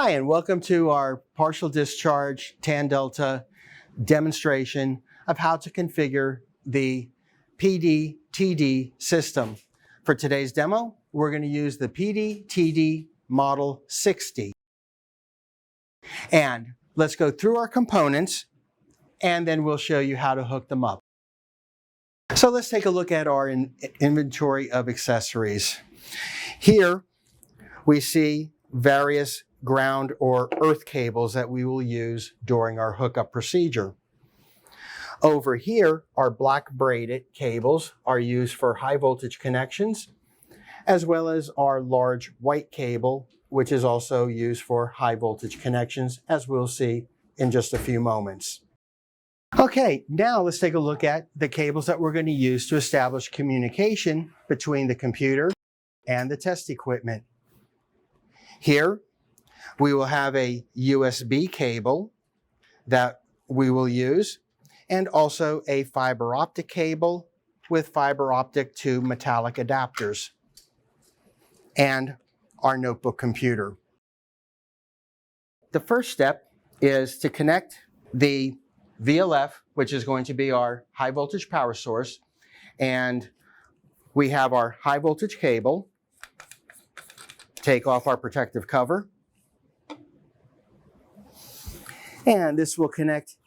Hi, and welcome to our partial discharge tan delta demonstration of how to configure the PDTD system. For today's demo, we're going to use the PDTD model 60. And let's go through our components, and then we'll show you how to hook them up. So let's take a look at our inventory of accessories. Here we see various ground or earth cables that we will use during our hookup procedure. Over here, our black braided cables are used for high voltage connections, as well as our large white cable, which is also used for high voltage connections, as we'll see in just a few moments. Okay, now let's take a look at the cables that we're going to use to establish communication between the computer and the test equipment. Here, we will have a USB cable that we will use, and also a fiber optic cable with fiber optic to metallic adapters, and our notebook computer. The first step is to connect the VLF, which is going to be our high voltage power source, and we have our high voltage cable. Take off our protective cover. And this will connect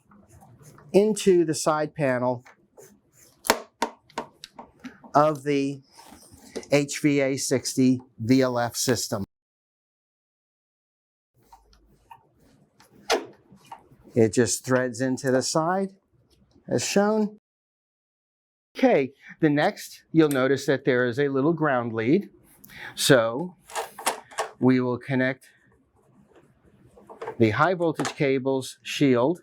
into the side panel of the HVA60 VLF system. It just threads into the side as shown. Okay, the next, you'll notice that there is a little ground lead. So we will connect the high voltage cable's shield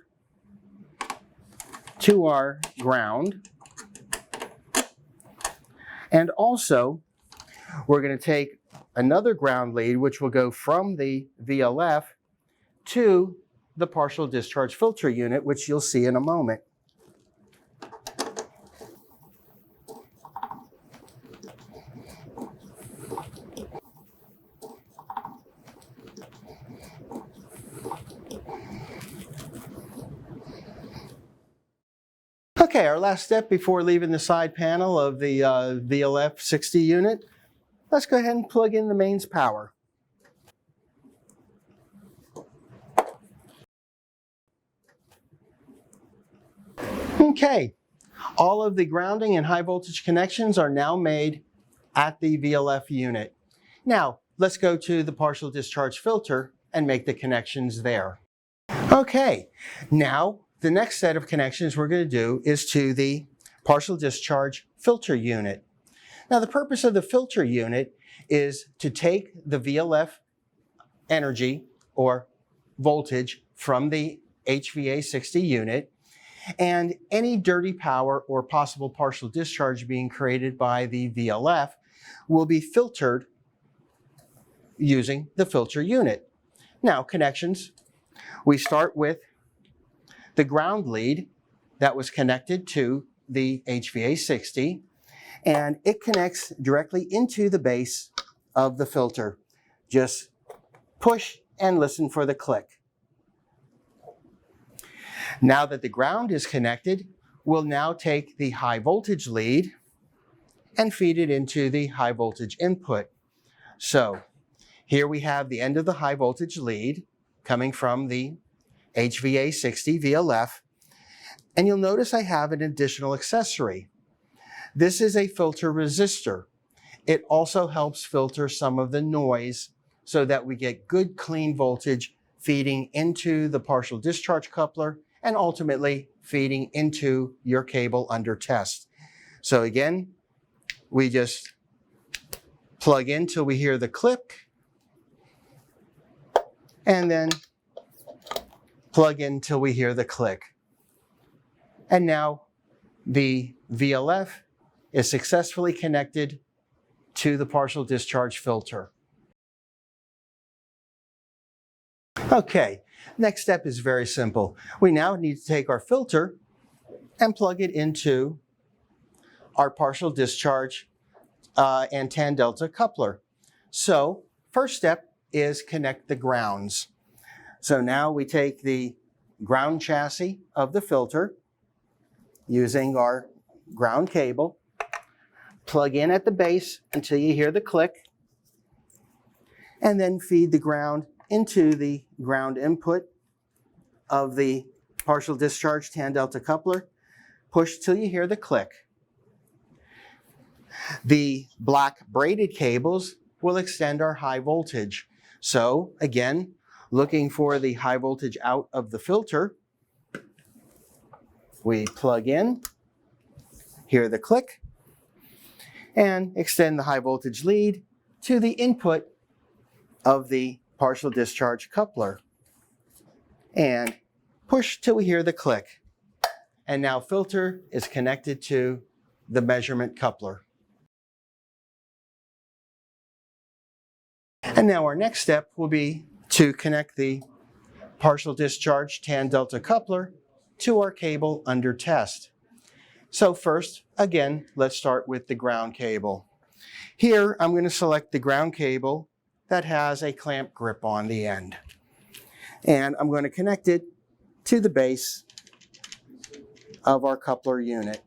to our ground. And also, we're going to take another ground lead, which will go from the VLF to the partial discharge filter unit, which you'll see in a moment. Okay, our last step before leaving the side panel of the VLF 60 unit, let's go ahead and plug in the mains power. Okay, all of the grounding and high voltage connections are now made at the VLF unit. Now, let's go to the partial discharge filter and make the connections there. Okay, now the next set of connections we're going to do is to the partial discharge filter unit. Now, the purpose of the filter unit is to take the VLF energy or voltage from the HVA60 unit, and any dirty power or possible partial discharge being created by the VLF will be filtered using the filter unit. Now, connections. We start with the ground lead that was connected to the HVA60, and it connects directly into the base of the filter. Just push and listen for the click. Now that the ground is connected, we'll now take the high voltage lead and feed it into the high voltage input. So here we have the end of the high voltage lead coming from the HVA60 VLF, and you'll notice I have an additional accessory. This is a filter resistor. It also helps filter some of the noise so that we get good clean voltage feeding into the partial discharge coupler and ultimately feeding into your cable under test. So again, we just plug in till we hear the click, and then plug in till we hear the click. And now the VLF is successfully connected to the partial discharge filter. Okay, next step is very simple. We now need to take our filter and plug it into our partial discharge and tan delta coupler. So first step is connect the grounds. So now we take the ground chassis of the filter using our ground cable, plug in at the base until you hear the click, and then feed the ground into the ground input of the partial discharge tan delta coupler. Push till you hear the click. The black braided cables will extend our high voltage. So again, looking for the high voltage out of the filter, we plug in, hear the click, and extend the high voltage lead to the input of the partial discharge coupler. And push till we hear the click. And now filter is connected to the measurement coupler. And now our next step will be to connect the partial discharge tan delta coupler to our cable under test. So first, again, let's start with the ground cable. Here, I'm going to select the ground cable that has a clamp grip on the end. And I'm going to connect it to the base of our coupler unit.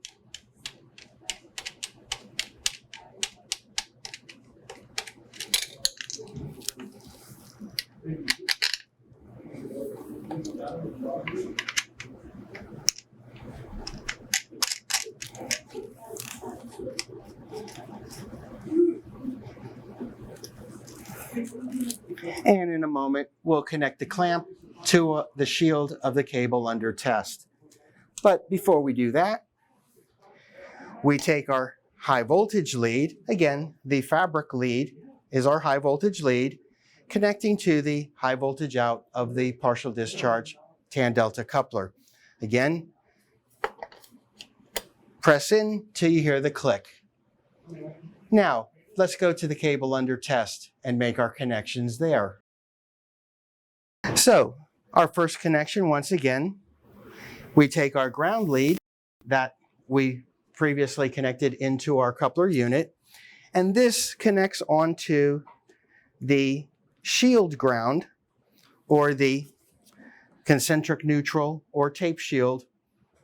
And in a moment, we'll connect the clamp to the shield of the cable under test. But before we do that, we take our high voltage lead. Again, the fabric lead is our high voltage lead, connecting to the high voltage out of the partial discharge tan delta coupler. Again, press in till you hear the click. Now, let's go to the cable under test and make our connections there. So, our first connection, once again, we take our ground lead that we previously connected into our coupler unit, and this connects onto the shield ground, or the concentric neutral or tape shield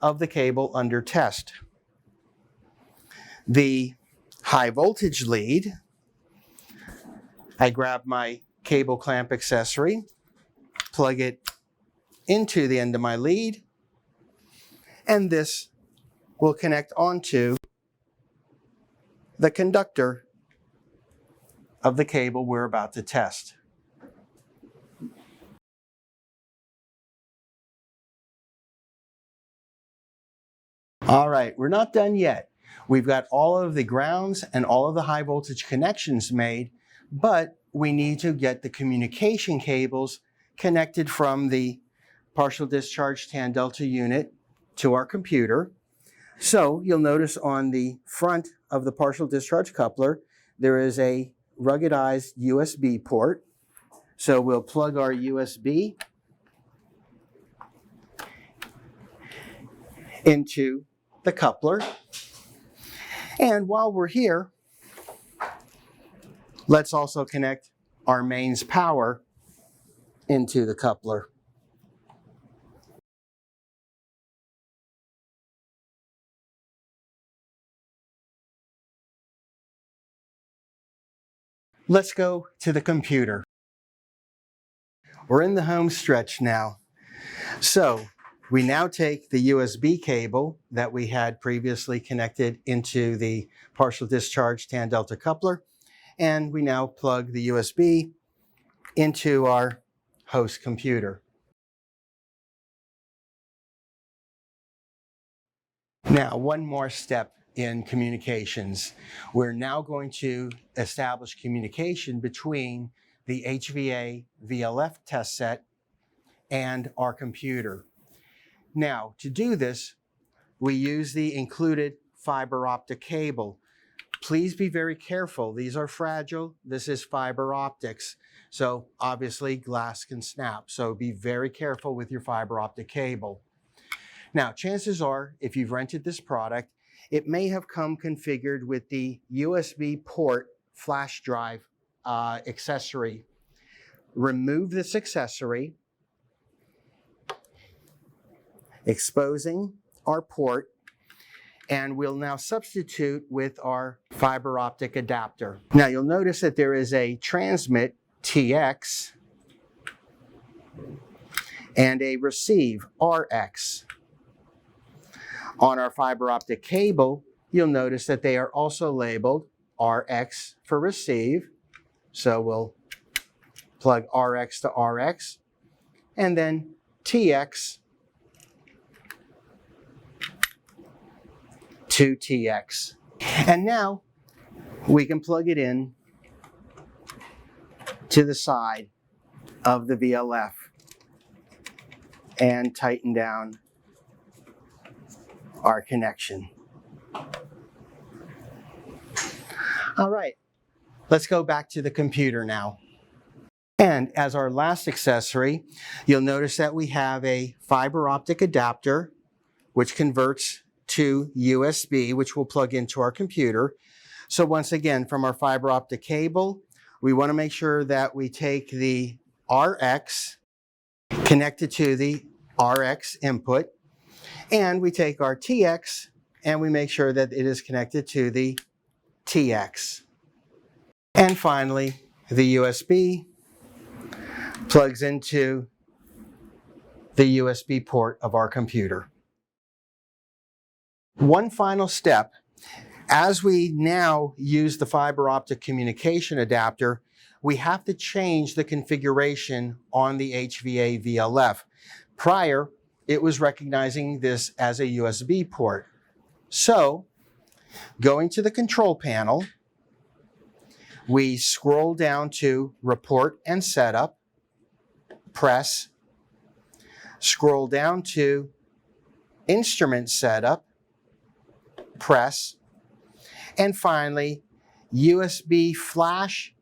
of the cable under test. The high voltage lead, I grab my cable clamp accessory, plug it into the end of my lead, and this will connect onto the conductor of the cable we're about to test. All right, we're not done yet. We've got all of the grounds and all of the high voltage connections made, but we need to get the communication cables connected from the partial discharge tan delta unit to our computer. So you'll notice on the front of the partial discharge coupler, there is a ruggedized USB port. So we'll plug our USB into the coupler. And while we're here, let's also connect our mains power into the coupler. Let's go to the computer. We're in the home stretch now. So we now take the USB cable that we had previously connected into the partial discharge tan delta coupler, and we now plug the USB into our host computer. Now, one more step in communications. We're now going to establish communication between the HVA VLF test set and our computer. Now, to do this, we use the included fiber optic cable. Please be very careful. These are fragile. This is fiber optics. So obviously glass can snap. So be very careful with your fiber optic cable. Now, chances are, if you've rented this product, it may have come configured with the USB port flash drive accessory. Remove this accessory exposing our port, and we'll now substitute with our fiber optic adapter. Now you'll notice that there is a transmit TX and a receive RX. On our fiber optic cable, you'll notice that they are also labeled RX for receive. So we'll plug RX to RX, and then TX to TX. And now we can plug it in to the side of the VLF and tighten down our connection. All right, let's go back to the computer now. And as our last accessory, you'll notice that we have a fiber optic adapter, which converts to USB, which we'll plug into our computer. So once again, from our fiber optic cable, we want to make sure that we take the RX connected to the RX input, and we take our TX and we make sure that it is connected to the TX. And finally, the USB plugs into the USB port of our computer. One final step, as we now use the fiber optic communication adapter, we have to change the configuration on the HVA VLF. Prior, it was recognizing this as a USB port. So, going to the control panel, we scroll down to Report and Setup, press, scroll down to Instrument Setup, press, and finally, USB flash,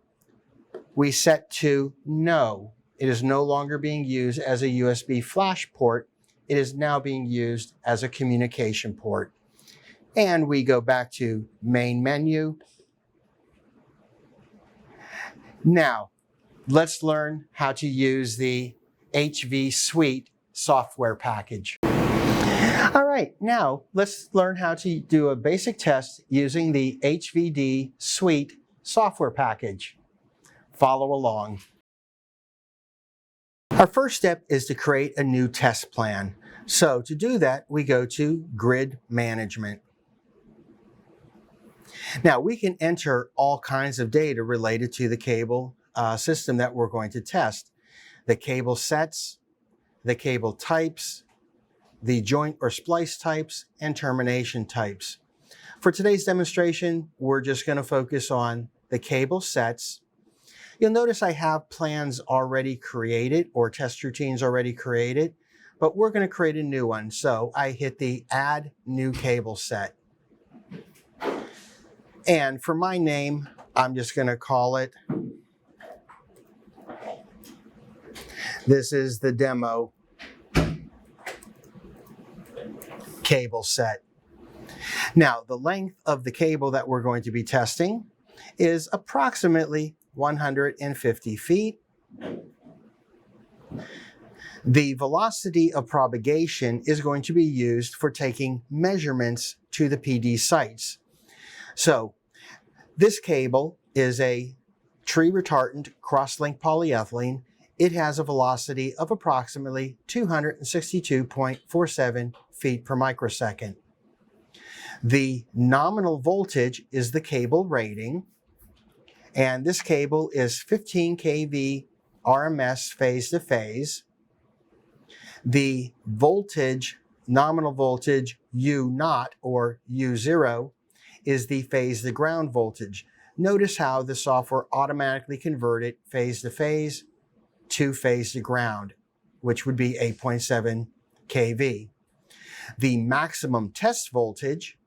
we set to No. It is no longer being used as a USB flash port. It is now being used as a communication port. And we go back to Main Menu. Now, let's learn how to use the HV Suite software package. All right, now let's learn how to do a basic test using the HVD Suite software package. Follow along. Our first step is to create a new test plan. So to do that, we go to Grid Management. Now we can enter all kinds of data related to the cable system that we're going to test. The cable sets, the cable types, the joint or splice types, and termination types. For today's demonstration, we're just going to focus on the cable sets. You'll notice I have plans already created or test routines already created, but we're going to create a new one. So I hit the Add New Cable Set. And for my name, I'm just going to call it, this is the demo cable set. Now, the length of the cable that we're going to be testing is approximately 150 feet. The velocity of propagation is going to be used for taking measurements to the PD sites. So this cable is a tree retardant cross-linked polyethylene. It has a velocity of approximately 262.47 feet per microsecond. The nominal voltage is the cable rating, and this cable is 15 kV RMS phase to phase. The voltage, nominal voltage U0 or U0, is the phase to ground voltage. Notice how the software automatically converted phase to phase to phase to ground, which would be 8.7 kV. The maximum test voltage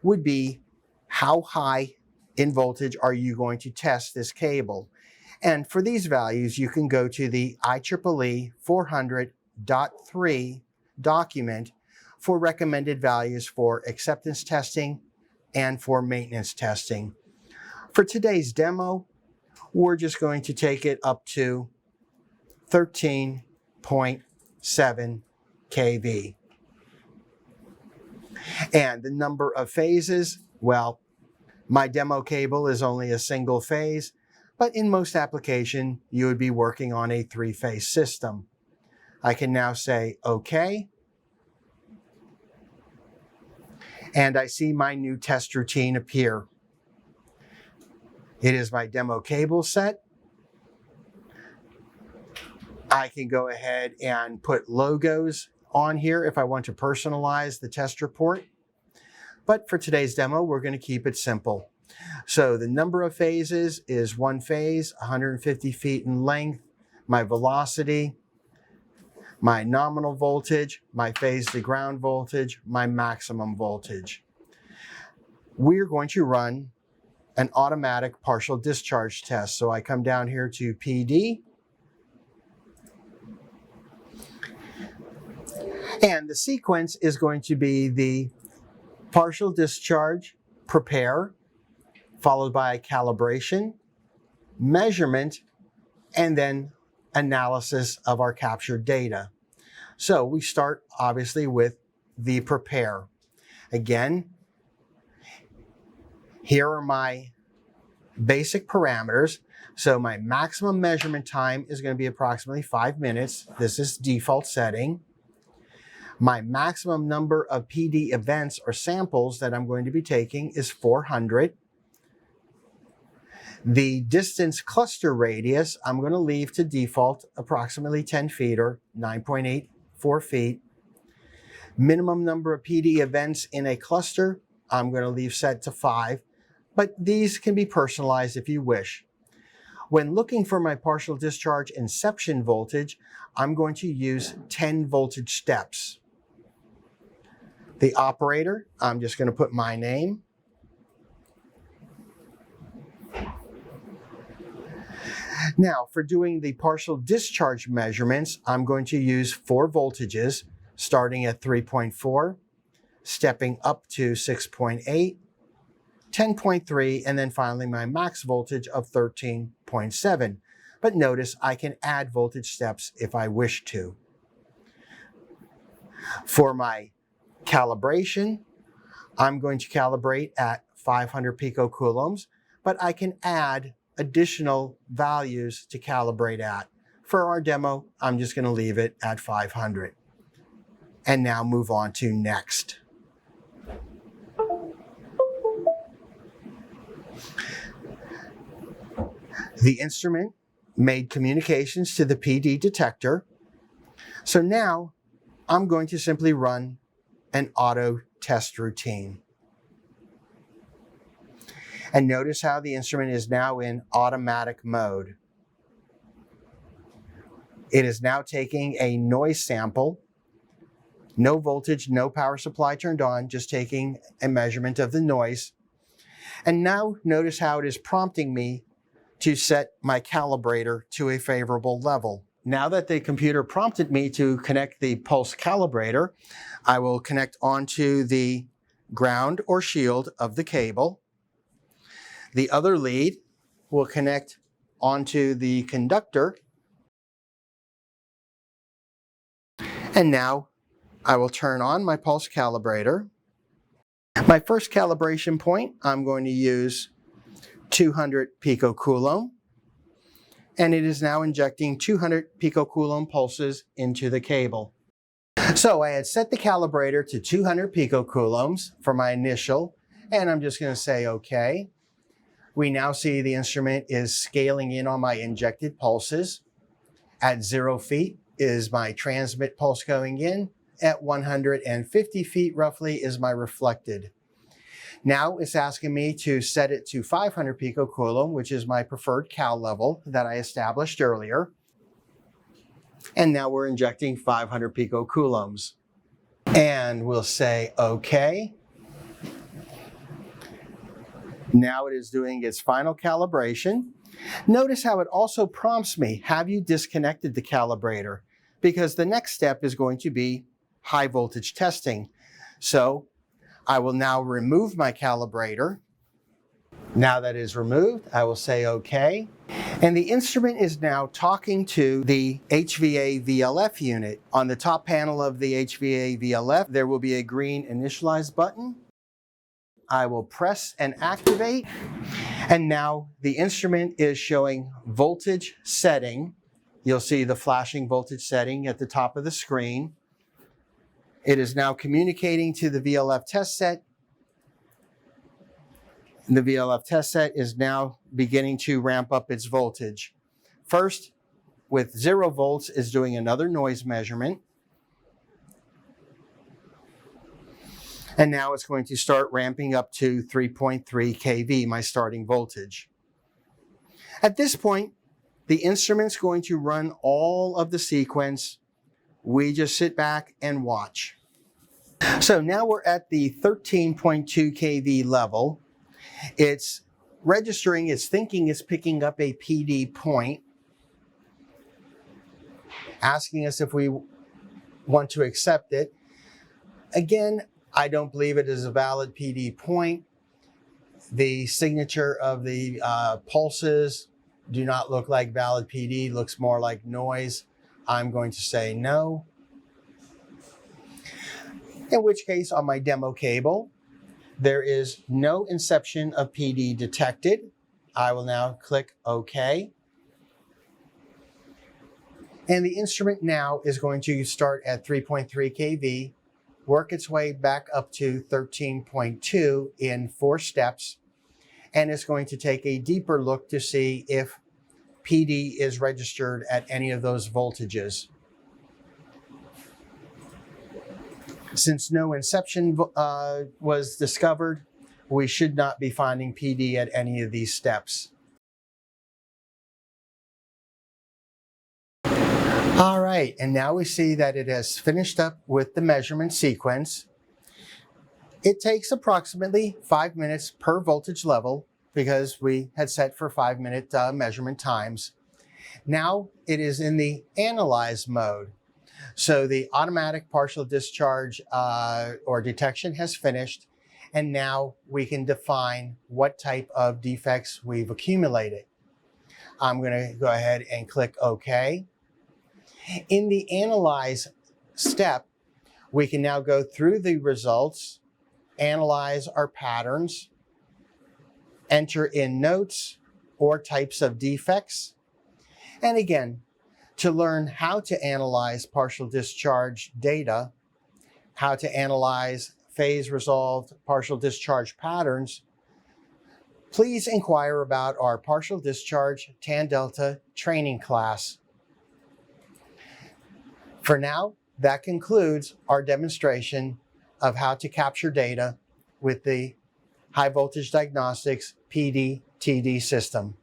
would be how high in voltage are you going to test this cable. And for these values, you can go to the IEEE 400.3 document for recommended values for acceptance testing and for maintenance testing. For today's demo, we're just going to take it up to 13.7 kV. And the number of phases, well, my demo cable is only a single phase, but in most application, you would be working on a 3-phase system. I can now say OK. And I see my new test routine appear. It is my demo cable set. I can go ahead and put logos on here if I want to personalize the test report. But for today's demo, we're going to keep it simple. So the number of phases is 1 phase, 150 feet in length, my velocity, my nominal voltage, my phase to ground voltage, my maximum voltage. We're going to run an automatic partial discharge test. So I come down here to PD. And the sequence is going to be the partial discharge, prepare, followed by calibration, measurement, and then analysis of our captured data. So we start obviously with the prepare. Again, here are my basic parameters. So my maximum measurement time is going to be approximately 5 minutes. This is default setting. My maximum number of PD events or samples that I'm going to be taking is 400. The distance cluster radius, I'm going to leave to default approximately 10 feet or 9.84 feet. Minimum number of PD events in a cluster, I'm going to leave set to 5, but these can be personalized if you wish. When looking for my partial discharge inception voltage, I'm going to use 10 voltage steps. The operator, I'm just going to put my name. Now, for doing the partial discharge measurements, I'm going to use 4 voltages, starting at 3.4, stepping up to 6.8, 10.3, and then finally my max voltage of 13.7. But notice I can add voltage steps if I wish to. For my calibration, I'm going to calibrate at 500 picocoulombs, but I can add additional values to calibrate at. For our demo, I'm just going to leave it at 500. And now move on to next. The instrument made communications to the PD detector. So now I'm going to simply run an auto test routine. And notice how the instrument is now in automatic mode. It is now taking a noise sample. No voltage, no power supply turned on, just taking a measurement of the noise. And now notice how it is prompting me to set my calibrator to a favorable level. Now that the computer prompted me to connect the pulse calibrator, I will connect onto the ground or shield of the cable. The other lead will connect onto the conductor. And now I will turn on my pulse calibrator. My first calibration point, I'm going to use 200 picocoulomb. And it is now injecting 200 picocoulomb pulses into the cable. So I had set the calibrator to 200 picocoulombs for my initial, and I'm just going to say OK. We now see the instrument is scaling in on my injected pulses. At 0 feet is my transmit pulse going in. At 150 feet roughly is my reflected. Now it's asking me to set it to 500 picocoulomb, which is my preferred cal level that I established earlier. And now we're injecting 500 picocoulombs. And we'll say OK. Now it is doing its final calibration. Notice how it also prompts me, have you disconnected the calibrator? Because the next step is going to be high voltage testing. So I will now remove my calibrator. Now that is removed, I will say OK. And the instrument is now talking to the HVA VLF unit. On the top panel of the HVA VLF, there will be a green initialize button. I will press and activate. And now the instrument is showing voltage setting. You'll see the flashing voltage setting at the top of the screen. It is now communicating to the VLF test set. The VLF test set is now beginning to ramp up its voltage. First, with 0 volts, is doing another noise measurement. And now it's going to start ramping up to 3.3 kV, my starting voltage. At this point, the instrument's going to run all of the sequence. We just sit back and watch. So now we're at the 13.2 kV level. It's registering, it's thinking it's picking up a PD point, asking us if we want to accept it. Again, I don't believe it is a valid PD point. The signature of the pulses do not look like valid PD, looks more like noise. I'm going to say no. In which case, on my demo cable, there is no inception of PD detected. I will now click OK. And the instrument now is going to start at 3.3 kV, work its way back up to 13.2 in 4 steps, and it's going to take a deeper look to see if PD is registered at any of those voltages. Since no inception was discovered, we should not be finding PD at any of these steps. All right, and now we see that it has finished up with the measurement sequence. It takes approximately 5 minutes per voltage level because we had set for 5-minute measurement times. Now it is in the analyze mode. So the automatic partial discharge or detection has finished, and now we can define what type of defects we've accumulated. I'm going to go ahead and click OK. In the analyze step, we can now go through the results, analyze our patterns, enter in notes or types of defects, and again, to learn how to analyze partial discharge data, how to analyze phase-resolved partial discharge patterns, please inquire about our partial discharge tan delta training class. For now, that concludes our demonstration of how to capture data with the High Voltage Diagnostics PDTD system.